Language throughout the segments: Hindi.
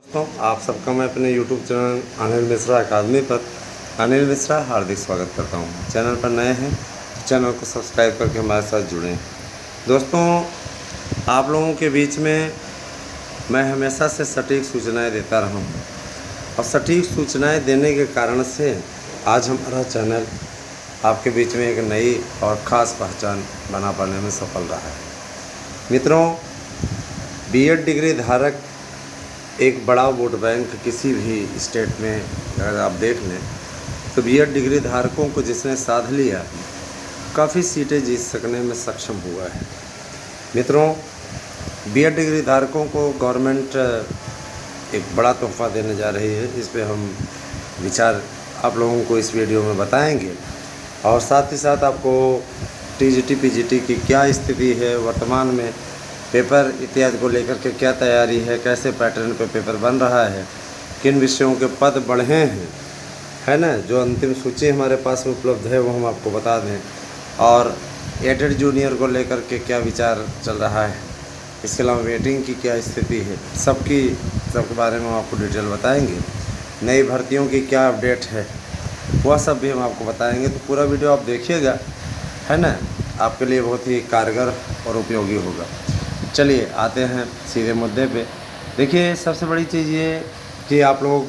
दोस्तों, आप सबका मैं अपने YouTube चैनल अनिल मिश्रा अकादमी पर अनिल मिश्रा हार्दिक स्वागत करता हूं। चैनल पर नए हैं तो चैनल को सब्सक्राइब करके हमारे साथ जुड़ें। दोस्तों, आप लोगों के बीच में मैं हमेशा से सटीक सूचनाएं देता रहा हूं और सटीक सूचनाएं देने के कारण से आज हमारा चैनल आपके बीच में एक नई और ख़ास पहचान बना पाने में सफल रहा है। मित्रों, बीएड डिग्री धारक एक बड़ा वोट बैंक किसी भी स्टेट में अगर आप देख लें तो बीएड डिग्री धारकों को जिसने साध लिया काफ़ी सीटें जीत सकने में सक्षम हुआ है। मित्रों, बीएड डिग्री धारकों को गवर्नमेंट एक बड़ा तोहफा देने जा रही है। इस पे हम विचार आप लोगों को इस वीडियो में बताएंगे और साथ ही साथ आपको टीजीटी पीजीटी की क्या स्थिति है, वर्तमान में पेपर इत्यादि को लेकर के क्या तैयारी है, कैसे पैटर्न पे पेपर बन रहा है, किन विषयों के पद बढ़े हैं, है ना। जो अंतिम सूची हमारे पास में उपलब्ध है वो हम आपको बता दें और एडेड जूनियर को लेकर के क्या विचार चल रहा है, इसके अलावा वेटिंग की क्या स्थिति है, सबके बारे में हम आपको डिटेल बताएंगे। नई भर्तियों की क्या अपडेट है वह सब भी हम आपको बताएंगे। तो पूरा वीडियो आप देखिएगा, है ना, आपके लिए बहुत ही कारगर और उपयोगी होगा। चलिए आते हैं सीधे मुद्दे पे। देखिए, सबसे बड़ी चीज़ ये कि आप लोग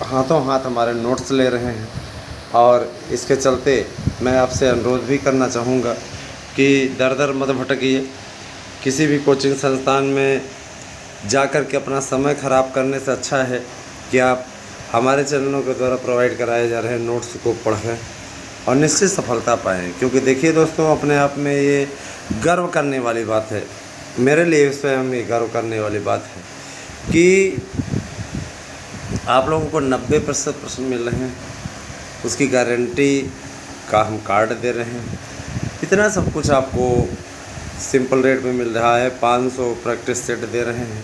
हाथों हाथ हमारे नोट्स ले रहे हैं और इसके चलते मैं आपसे अनुरोध भी करना चाहूँगा कि दर दर मत भटकिए। किसी भी कोचिंग संस्थान में जा कर के अपना समय ख़राब करने से अच्छा है कि आप हमारे चैनलों के द्वारा प्रोवाइड कराए जा रहे नोट्स को पढ़ें और निश्चित सफलता पाएँ। क्योंकि देखिए दोस्तों, अपने आप में ये गर्व करने वाली बात है, मेरे लिए स्वयं ये गर्व करने वाली बात है कि आप लोगों को 90% प्रश्न मिल रहे हैं, उसकी गारंटी का हम कार्ड दे रहे हैं। इतना सब कुछ आपको सिंपल रेट में मिल रहा है। 500 प्रैक्टिस सेट दे रहे हैं,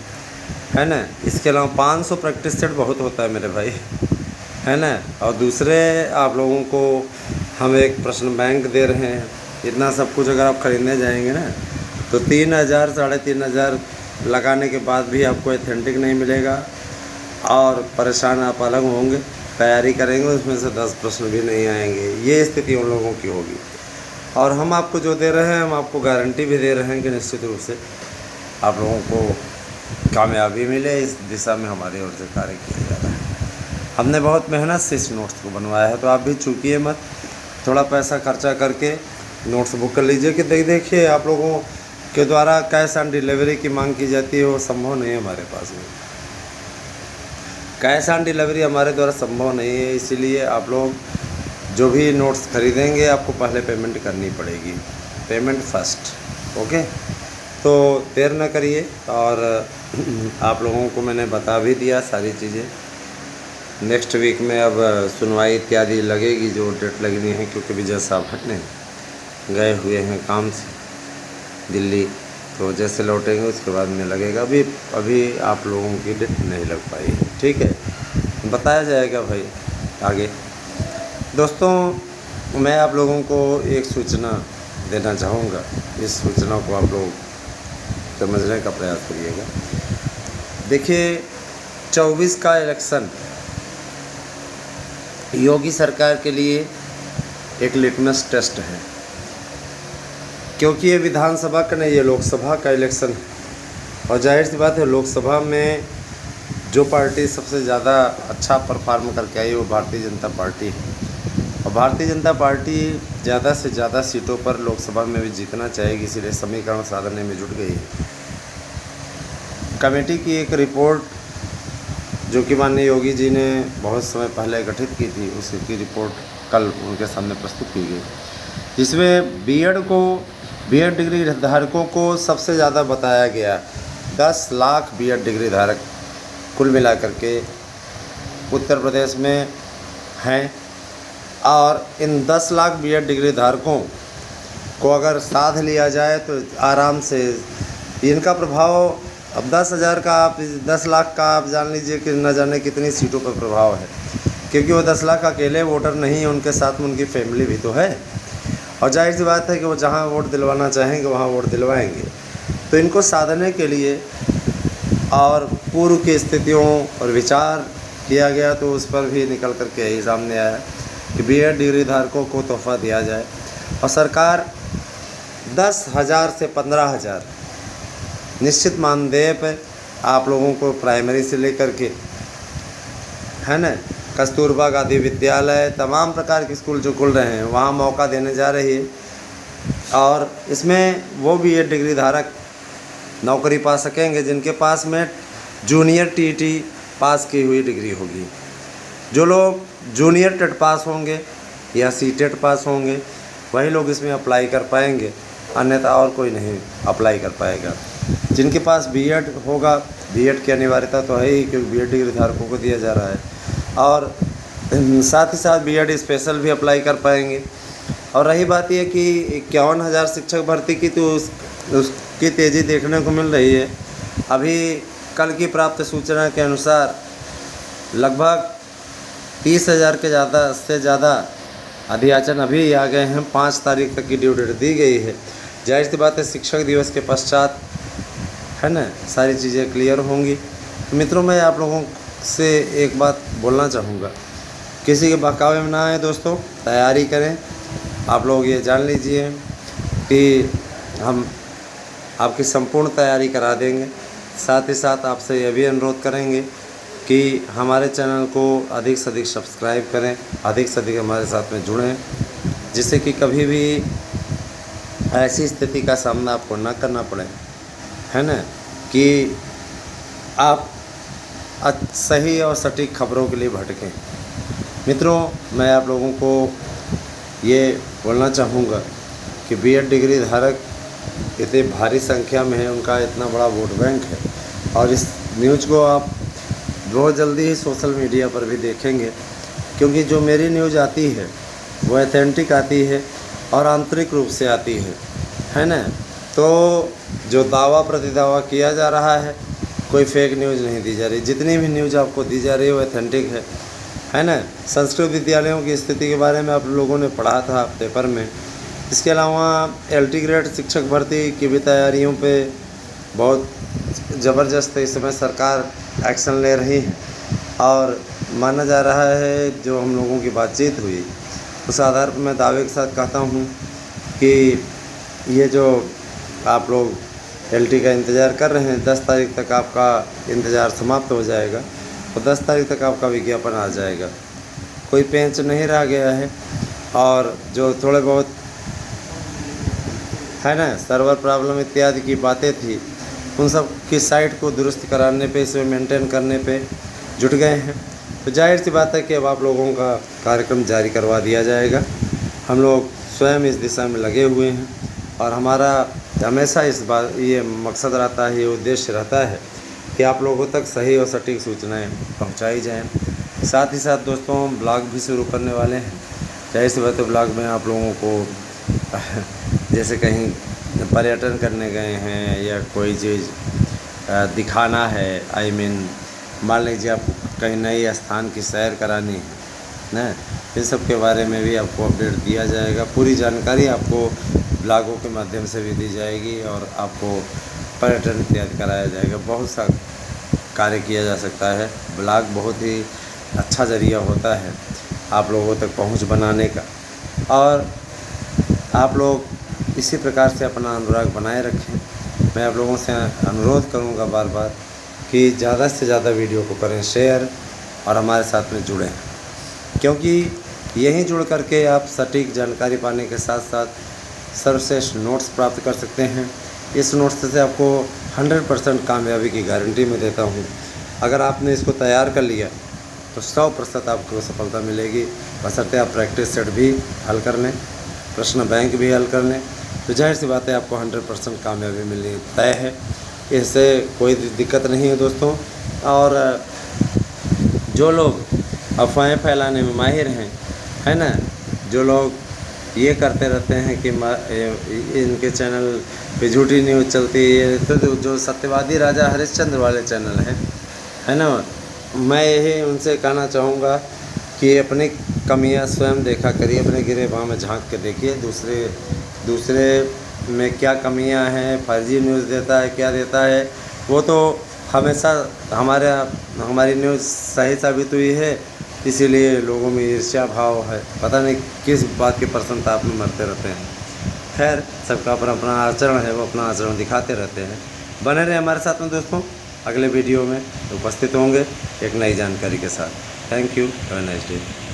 है ना। इसके अलावा 500 प्रैक्टिस सेट बहुत होता है मेरे भाई, है ना। और दूसरे आप लोगों को हम एक प्रश्न बैंक दे रहे हैं। इतना सब कुछ अगर आप ख़रीदने जाएंगे ना तो 3000 3,500 लगाने के बाद भी आपको ऑथेंटिक नहीं मिलेगा और परेशान आप अलग होंगे। तैयारी करेंगे उसमें से 10 प्रश्न भी नहीं आएंगे। ये स्थिति उन लोगों की होगी। और हम आपको जो दे रहे हैं, हम आपको गारंटी भी दे रहे हैं कि निश्चित रूप से आप लोगों को कामयाबी मिले। इस दिशा में हमारी ओर से कार्य किया जा रहा है। हमने बहुत मेहनत से इस नोट्स को बनवाया है, तो आप भी चूकिए मत। थोड़ा पैसा खर्चा करके नोट्स बुक कर लीजिए। कि देखिए, आप लोगों के द्वारा कैश ऑन डिलीवरी की मांग की जाती है, वो संभव नहीं है हमारे पास में। कैश ऑन डिलीवरी हमारे द्वारा संभव नहीं है, इसीलिए आप लोग जो भी नोट्स खरीदेंगे आपको पहले पेमेंट करनी पड़ेगी। Payment first, okay. तो देर न करिए और आप लोगों को मैंने बता भी दिया सारी चीज़ें। नेक्स्ट वीक में अब सुनवाई इत्यादि लगेगी, जो डेट लगनी है, क्योंकि विजय साहब हटने गए हुए हैं काम से दिल्ली। तो जैसे लौटेंगे उसके बाद में लगेगा। अभी आप लोगों की डेट नहीं लग पाई है, ठीक है, बताया जाएगा भाई आगे। दोस्तों, मैं आप लोगों को एक सूचना देना चाहूँगा। इस सूचना को आप लोग समझने का प्रयास करिएगा। देखिए, 24 का इलेक्शन योगी सरकार के लिए एक लिटमस टेस्ट है, क्योंकि ये विधानसभा का नहीं, ये लोकसभा का इलेक्शन है। और जाहिर सी बात है, लोकसभा में जो पार्टी सबसे ज़्यादा अच्छा परफॉर्म करके आई वो भारतीय जनता पार्टी है। और भारतीय जनता पार्टी ज़्यादा से ज़्यादा सीटों पर लोकसभा में भी जीतना चाहेगी, इसीलिए समीकरण साधने में जुट गई है। कमेटी की एक रिपोर्ट जो कि माननीय योगी जी ने बहुत समय पहले गठित की थी, उसकी रिपोर्ट कल उनके सामने प्रस्तुत की गई, जिसमें बीएड डिग्री धारकों को सबसे ज़्यादा बताया गया। 10 लाख बीएड डिग्री धारक कुल मिलाकर के उत्तर प्रदेश में हैं। और इन 10 लाख बीएड डिग्री धारकों को अगर साध लिया जाए तो आराम से इनका प्रभाव, अब 10,000 का आप 10 लाख का आप जान लीजिए कि न जाने कितनी सीटों पर प्रभाव है। क्योंकि वो 10 लाख अकेले वोटर नहीं है, उनके साथ में उनकी फैमिली भी तो है। और जाहिर सी बात है कि वो जहाँ वोट दिलवाना चाहेंगे वहाँ वोट दिलवाएंगे। तो इनको साधने के लिए और पूर्व की स्थितियों और विचार किया गया, तो उस पर भी निकल कर के यही सामने आया कि बीएड डिग्री धारकों को तोहफा दिया जाए। और सरकार 10,000 से 15,000 निश्चित मानदेय पर आप लोगों को प्राइमरी से लेकर के, है ना, कस्तूरबा गांधी विद्यालय, तमाम प्रकार के स्कूल जो खुल रहे हैं वहाँ मौका देने जा रही है। और इसमें वो बीएड डिग्री धारक नौकरी पा सकेंगे जिनके पास में जूनियर टीटी पास की हुई डिग्री होगी। जो लोग जूनियर टेट पास होंगे या सीटेट पास होंगे वही लोग इसमें अप्लाई कर पाएंगे, अन्यथा और कोई नहीं अप्लाई कर पाएगा। जिनके पास बीएड होगा, बीएड की अनिवार्यता तो है ही क्योंकि बीएड डिग्री धारकों को दिया जा रहा है, और साथ ही साथ बीएड स्पेशल भी अप्लाई कर पाएंगे। और रही बात यह कि 51,000 शिक्षक भर्ती की, तो उसकी तेज़ी देखने को मिल रही है। अभी कल की प्राप्त सूचना के अनुसार लगभग 30,000 के से ज़्यादा अध्याचन अभी आ गए हैं। 5 तारीख तक की ड्यू डेट दी गई है। जाहिर सी बात है शिक्षक दिवस के पश्चात, है ना, सारी चीज़ें क्लियर होंगी। मित्रों, मैं आप लोगों से एक बात बोलना चाहूँगा, किसी के बहकावे में ना आए दोस्तों, तैयारी करें। आप लोग ये जान लीजिए कि हम आपकी संपूर्ण तैयारी करा देंगे। साथ ही साथ आपसे यह भी अनुरोध करेंगे कि हमारे चैनल को अधिक से अधिक सब्सक्राइब करें, अधिक से अधिक हमारे साथ में जुड़ें, जिससे कि कभी भी ऐसी स्थिति का सामना आपको ना करना पड़े, है ना, कि आप सही और सटीक खबरों के लिए भटकें। मित्रों, मैं आप लोगों को ये बोलना चाहूँगा कि बीएड डिग्री धारक इतनी भारी संख्या में है, उनका इतना बड़ा वोट बैंक है, और इस न्यूज़ को आप बहुत जल्दी ही सोशल मीडिया पर भी देखेंगे, क्योंकि जो मेरी न्यूज़ आती है वो ऑथेंटिक आती है और आंतरिक रूप से आती है ना। तो जो दावा प्रतिदावा किया जा रहा है, कोई फेक न्यूज़ नहीं दी जा रही। जितनी भी न्यूज़ आपको दी जा रही है वो ऑथेंटिक है ना। संस्कृत विद्यालयों की स्थिति के बारे में आप लोगों ने पढ़ा था पेपर में। इसके अलावा एलटी ग्रेड शिक्षक भर्ती की भी तैयारियों पे बहुत ज़बरदस्त इस समय सरकार एक्शन ले रही है, और माना जा रहा है, जो हम लोगों की बातचीत हुई उस आधार पर मैं दावे के साथ कहता हूँ कि ये जो आप लोग एलटी का इंतज़ार कर रहे हैं, 10 तारीख तक आपका इंतज़ार समाप्त हो जाएगा और 10 तारीख तक आपका विज्ञापन आ जाएगा। कोई पेंच नहीं रह गया है, और जो थोड़े बहुत है ना सर्वर प्रॉब्लम इत्यादि की बातें थी, उन सब की साइट को दुरुस्त कराने पे, इसे मेंटेन करने पे जुट गए हैं। तो जाहिर सी बात है कि अब आप लोगों का कार्यक्रम जारी करवा दिया जाएगा। हम लोग स्वयं इस दिशा में लगे हुए हैं, और हमारा हमेशा इस बात ये मकसद रहता है, ये उद्देश्य रहता है कि आप लोगों तक सही और सटीक सूचनाएं पहुंचाई जाएं। साथ ही साथ दोस्तों, ब्लॉग भी शुरू करने वाले हैं। जाहिर सी बात है, ब्लॉग में आप लोगों को जैसे कहीं पर्यटन करने गए हैं या कोई चीज़ दिखाना है, मान लीजिए आप कहीं नई स्थान की सैर करानी है ना, इन सब के बारे में भी आपको अपडेट दिया जाएगा। पूरी जानकारी आपको ब्लॉगों के माध्यम से भी दी जाएगी, और आपको पर्यटन इत्यादि कराया जाएगा। बहुत सा कार्य किया जा सकता है। ब्लॉग बहुत ही अच्छा ज़रिया होता है आप लोगों तक पहुंच बनाने का, और आप लोग इसी प्रकार से अपना अनुराग बनाए रखें। मैं आप लोगों से अनुरोध करूंगा बार बार कि ज़्यादा से ज़्यादा वीडियो को करें शेयर, और हमारे साथ में जुड़ें, क्योंकि यहीं जुड़ करके आप सटीक जानकारी पाने के साथ साथ सर्वश्रेष्ठ नोट्स प्राप्त कर सकते हैं। इस नोट्स से आपको 100% कामयाबी की गारंटी मैं देता हूँ। अगर आपने इसको तैयार कर लिया तो 100% आपको सफलता मिलेगी, बशर्ते आप प्रैक्टिस सेट भी हल कर लें, प्रश्न बैंक भी हल कर लें, तो जाहिर सी बात है आपको 100% कामयाबी मिलनी तय है। इससे कोई दिक्कत नहीं है दोस्तों। और जो लोग अफवाहें फैलाने में माहिर हैं, है ना, जो लोग ये करते रहते हैं कि इनके चैनल पे झूठी न्यूज़ चलती है, तो जो सत्यवादी राजा हरिश्चंद्र वाले चैनल हैं, है ना, मैं यही उनसे कहना चाहूँगा कि अपनी कमियां स्वयं देखा करिए, अपने गिरेबान में झांक के देखिए, दूसरे में क्या कमियां हैं, फर्जी न्यूज़ देता है, क्या देता है, वो तो हमेशा हमारी न्यूज़ सही साबित हुई है, इसीलिए लोगों में ईर्ष्या भाव है। पता नहीं किस बात की प्रसन्नता में मरते रहते हैं। खैर, सबका अपना अपना आचरण है, वो अपना आचरण दिखाते रहते हैं। बने रहे हमारे साथ में दोस्तों, अगले वीडियो में उपस्थित होंगे एक नई जानकारी के साथ। Thank you, have a nice day.